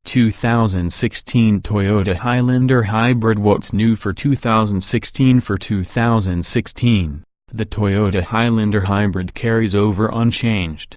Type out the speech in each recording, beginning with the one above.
2016 Toyota Highlander Hybrid. What's new for 2016? For 2016, the Toyota Highlander Hybrid carries over unchanged.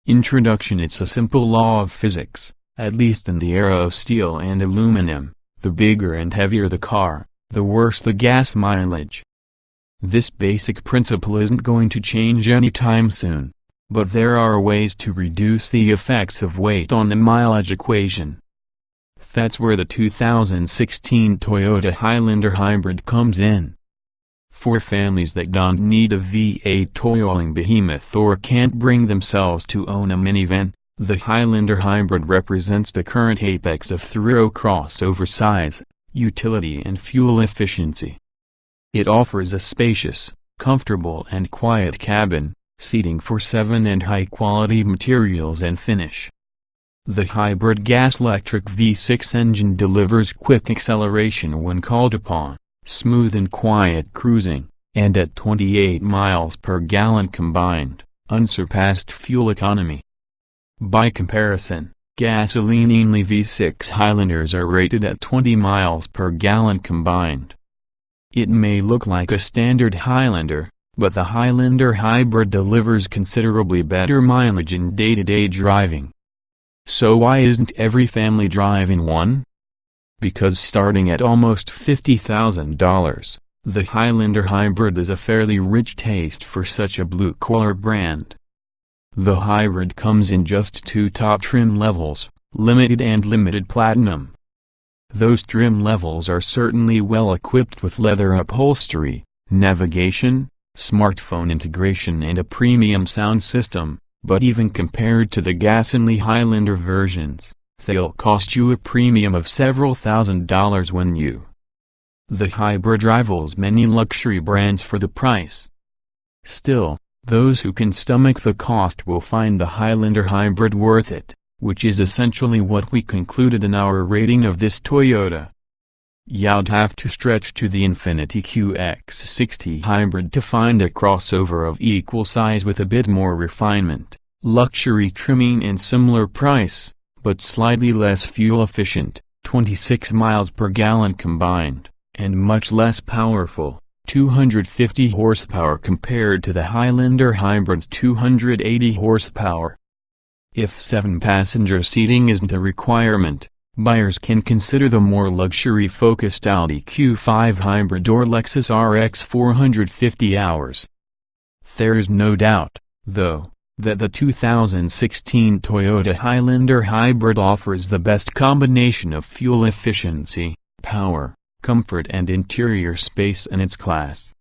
Introduction: it's a simple law of physics, at least in the era of steel and aluminum: the bigger and heavier the car, the worse the gas mileage. This basic principle isn't going to change anytime soon, but there are ways to reduce the effects of weight on the mileage equation. That's where the 2016 Toyota Highlander Hybrid comes in. For families that don't need a V8 toiling behemoth or can't bring themselves to own a minivan, the Highlander Hybrid represents the current apex of thorough crossover size, utility and fuel efficiency. It offers a spacious, comfortable and quiet cabin, seating for 7 and high-quality materials and finish. The hybrid gas-electric V6 engine delivers quick acceleration when called upon, smooth and quiet cruising, and at 28 miles per gallon combined, unsurpassed fuel economy. By comparison, gasoline-only V6 Highlanders are rated at 20 miles per gallon combined. It may look like a standard Highlander, but the Highlander Hybrid delivers considerably better mileage in day-to-day driving. So why isn't every family driving one? Because starting at almost $50,000, the Highlander Hybrid is a fairly rich taste for such a blue-collar brand. The Hybrid comes in just 2 top trim levels, Limited and Limited Platinum. Those trim levels are certainly well equipped with leather upholstery, navigation, smartphone integration and a premium sound system, but even compared to the gas-only Highlander versions, they'll cost you a premium of several $1,000s when new. The Hybrid rivals many luxury brands for the price. Still, those who can stomach the cost will find the Highlander Hybrid worth it, which is essentially what we concluded in our rating of this Toyota. You'd have to stretch to the Infiniti QX60 Hybrid to find a crossover of equal size with a bit more refinement, luxury trimming and similar price, but slightly less fuel efficient, 26 miles per gallon combined, and much less powerful, 250 horsepower compared to the Highlander Hybrid's 280 horsepower. If 7-passenger seating isn't a requirement, buyers can consider the more luxury-focused Audi Q5 Hybrid or Lexus RX 450 hours. There's no doubt, though, that the 2016 Toyota Highlander Hybrid offers the best combination of fuel efficiency, power, comfort and interior space in its class.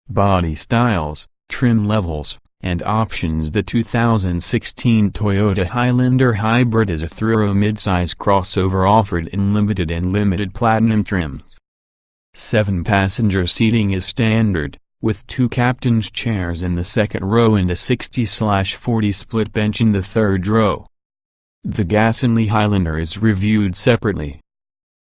Body styles, trim levels, and options: the 2016 Toyota Highlander Hybrid is a thorough midsize crossover offered in Limited and Limited Platinum trims. 7-passenger seating is standard, with 2 captain's chairs in the second row and a 60/40 split bench in the third row. The gas-only Highlander is reviewed separately.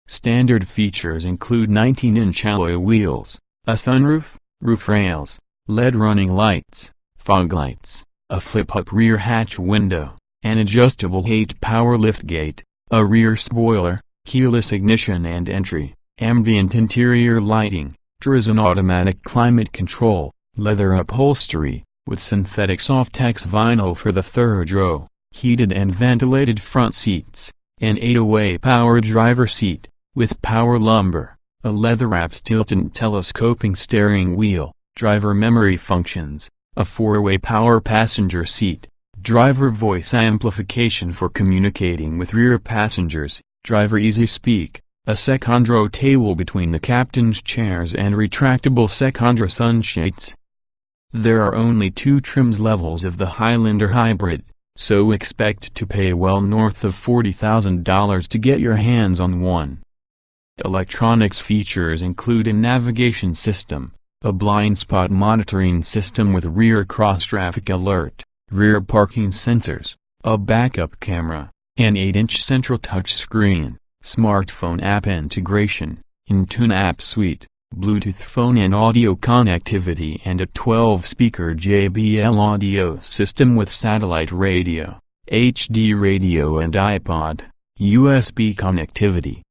Standard features include 19-inch alloy wheels, a sunroof, roof rails, LED running lights, fog lights, a flip-up rear hatch window, an adjustable 8-power liftgate, a rear spoiler, keyless ignition and entry, ambient interior lighting, an automatic climate control, leather upholstery, with synthetic Softex vinyl for the third row, heated and ventilated front seats, an 8-way power driver seat, with power lumbar, a leather-wrapped tilt and telescoping steering wheel, driver memory functions, a 4-way power passenger seat, driver voice amplification for communicating with rear passengers, driver easy speak, a secondrow table between the captain's chairs and retractable secondrow sunshades. There are only 2 trims levels of the Highlander Hybrid, so expect to pay well north of $40,000 to get your hands on one. Electronics features include a navigation system, a blind spot monitoring system with rear cross-traffic alert, rear parking sensors, a backup camera, an 8-inch central touchscreen, smartphone app integration, Intune app suite, Bluetooth phone and audio connectivity, and a 12-speaker JBL audio system with satellite radio, HD radio and iPod, USB connectivity.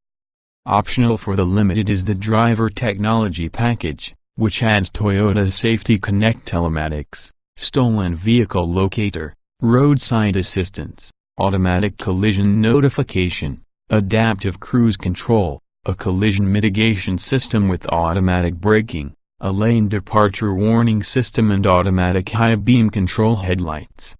Optional for the Limited is the Driver Technology Package, which adds Toyota's Safety Connect telematics, stolen vehicle locator, roadside assistance, automatic collision notification, adaptive cruise control, a collision mitigation system with automatic braking, a lane departure warning system and automatic high beam control headlights.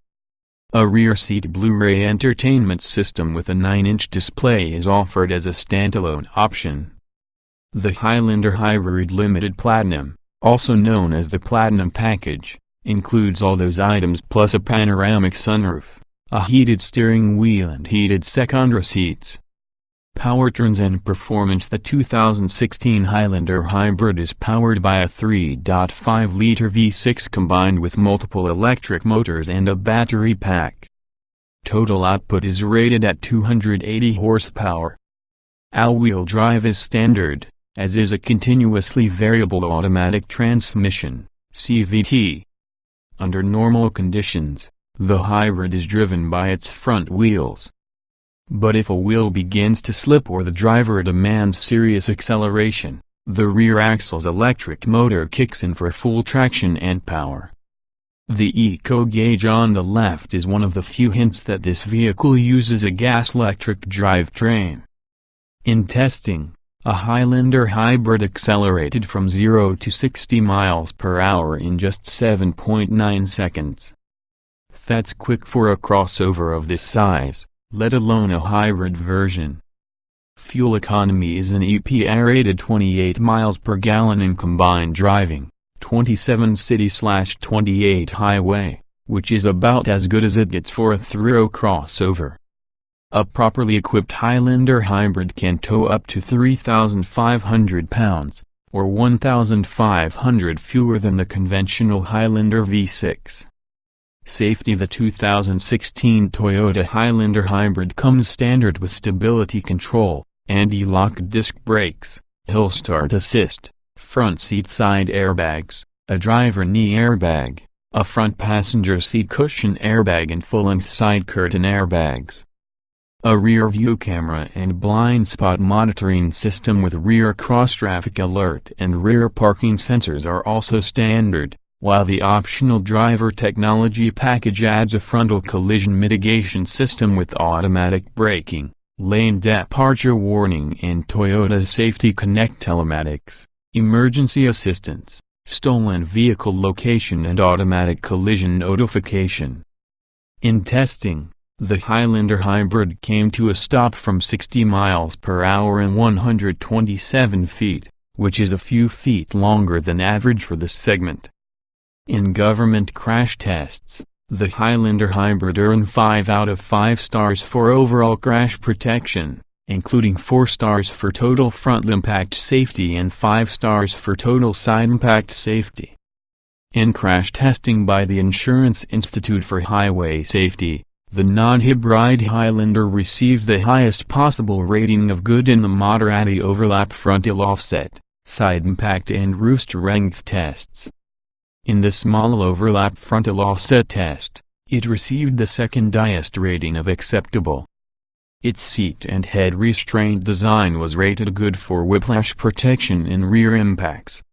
A rear seat Blu-ray entertainment system with a 9-inch display is offered as a standalone option. The Highlander Hybrid Limited Platinum, also known as the Platinum Package, includes all those items plus a panoramic sunroof, a heated steering wheel and heated secondary seats. Powertrains and performance. The 2016 Highlander Hybrid is powered by a 3.5-liter V6 combined with multiple electric motors and a battery pack. Total output is rated at 280 horsepower. All-wheel drive is standard, as is a continuously variable automatic transmission, CVT. Under normal conditions, the hybrid is driven by its front wheels. But if a wheel begins to slip or the driver demands serious acceleration, the rear axle's electric motor kicks in for full traction and power. The eco gauge on the left is one of the few hints that this vehicle uses a gas-electric drivetrain. In testing, a Highlander Hybrid accelerated from 0 to 60 miles per hour in just 7.9 seconds. That's quick for a crossover of this size, let alone a hybrid version. Fuel economy is an EPA rated 28 miles per gallon in combined driving, 27 city/28 highway, which is about as good as it gets for a thorough crossover. A properly equipped Highlander Hybrid can tow up to 3,500 pounds, or 1,500 fewer than the conventional Highlander V6. Safety. The 2016 Toyota Highlander Hybrid comes standard with stability control, anti-lock disc brakes, hill start assist, front seat side airbags, a driver knee airbag, a front passenger seat cushion airbag and full-length side curtain airbags. A rear view camera and blind spot monitoring system with rear cross-traffic alert and rear parking sensors are also standard, while the optional Driver Technology Package adds a frontal collision mitigation system with automatic braking, lane departure warning and Toyota's Safety Connect telematics, emergency assistance, stolen vehicle location and automatic collision notification. In testing, the Highlander Hybrid came to a stop from 60 miles per hour and 127 feet, which is a few feet longer than average for this segment. In government crash tests, the Highlander Hybrid earned 5 out of 5 stars for overall crash protection, including 4 stars for total front impact safety and 5 stars for total side impact safety. In crash testing by the Insurance Institute for Highway Safety, the non-hybrid Highlander received the highest possible rating of good in the moderate overlap frontal offset, side impact and roof strength tests. In the small overlap frontal offset test, it received the second highest rating of acceptable. Its seat and head restraint design was rated good for whiplash protection in rear impacts.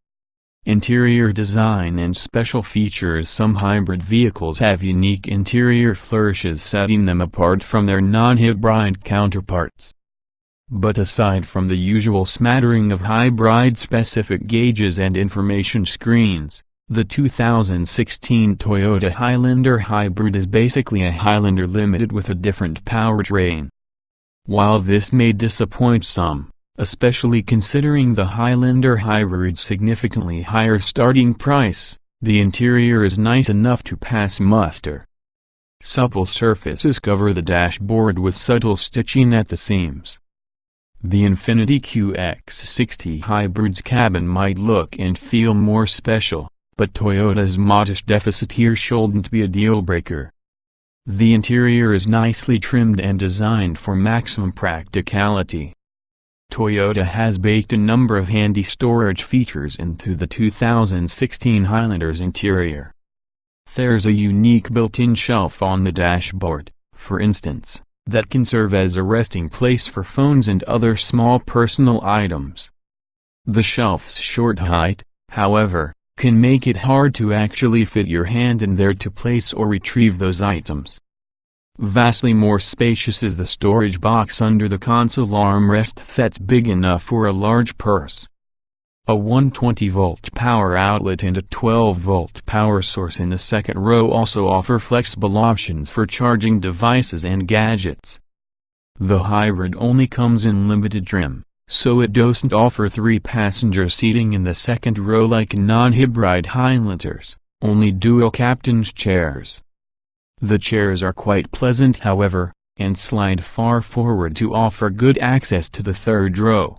Interior design and special features. Some hybrid vehicles have unique interior flourishes setting them apart from their non-hybrid counterparts. But aside from the usual smattering of hybrid-specific gauges and information screens, the 2016 Toyota Highlander Hybrid is basically a Highlander Limited with a different powertrain. While this may disappoint some, especially considering the Highlander Hybrid's significantly higher starting price, the interior is nice enough to pass muster. Supple surfaces cover the dashboard with subtle stitching at the seams. The Infiniti QX60 Hybrid's cabin might look and feel more special, but Toyota's modest deficit here shouldn't be a deal-breaker. The interior is nicely trimmed and designed for maximum practicality. Toyota has baked a number of handy storage features into the 2016 Highlander's interior. There's a unique built-in shelf on the dashboard, for instance, that can serve as a resting place for phones and other small personal items. The shelf's short height, however, can make it hard to actually fit your hand in there to place or retrieve those items. Vastly more spacious is the storage box under the console armrest that's big enough for a large purse. A 120-volt power outlet and a 12-volt power source in the second row also offer flexible options for charging devices and gadgets. The hybrid only comes in limited trim, so it doesn't offer 3-passenger seating in the second row like non-hybrid Highlanders, only dual captain's chairs. The chairs are quite pleasant however, and slide far forward to offer good access to the third row.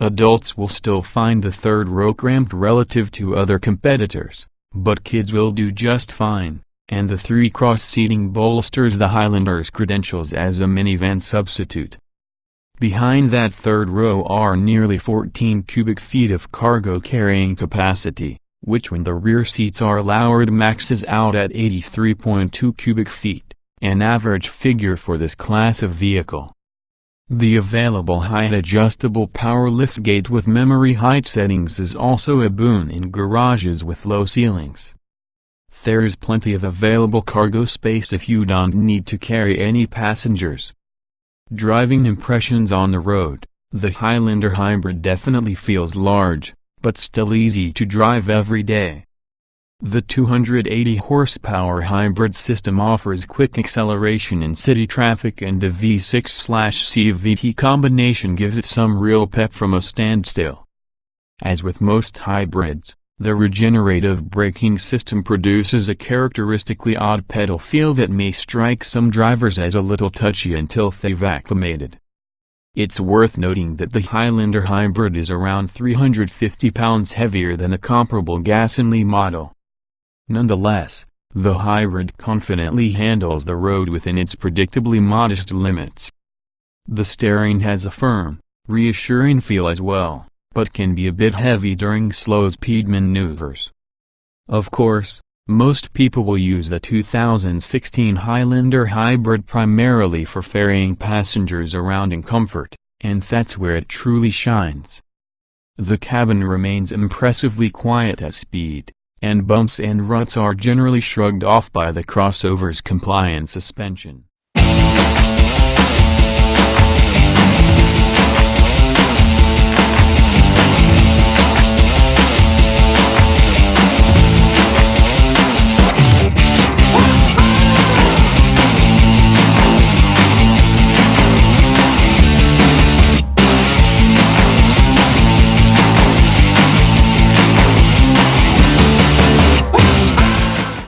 Adults will still find the third row cramped relative to other competitors, but kids will do just fine, and the 3 cross-seating bolsters the Highlander's credentials as a minivan substitute. Behind that third row are nearly 14 cubic feet of cargo carrying capacity, which when the rear seats are lowered maxes out at 83.2 cubic feet, an average figure for this class of vehicle. The available height-adjustable power liftgate with memory height settings is also a boon in garages with low ceilings. There's plenty of available cargo space if you don't need to carry any passengers. Driving impressions on the road, the Highlander Hybrid definitely feels large, but still easy to drive every day. The 280 horsepower hybrid system offers quick acceleration in city traffic and the V6/CVT combination gives it some real pep from a standstill. As with most hybrids, the regenerative braking system produces a characteristically odd pedal feel that may strike some drivers as a little touchy until they've acclimated. It's worth noting that the Highlander Hybrid is around 350 pounds heavier than a comparable gasoline model. Nonetheless, the hybrid confidently handles the road within its predictably modest limits. The steering has a firm, reassuring feel as well, but can be a bit heavy during slow-speed maneuvers. Of course, most people will use the 2016 Highlander Hybrid primarily for ferrying passengers around in comfort, and that's where it truly shines. The cabin remains impressively quiet at speed, and bumps and ruts are generally shrugged off by the crossover's compliant suspension.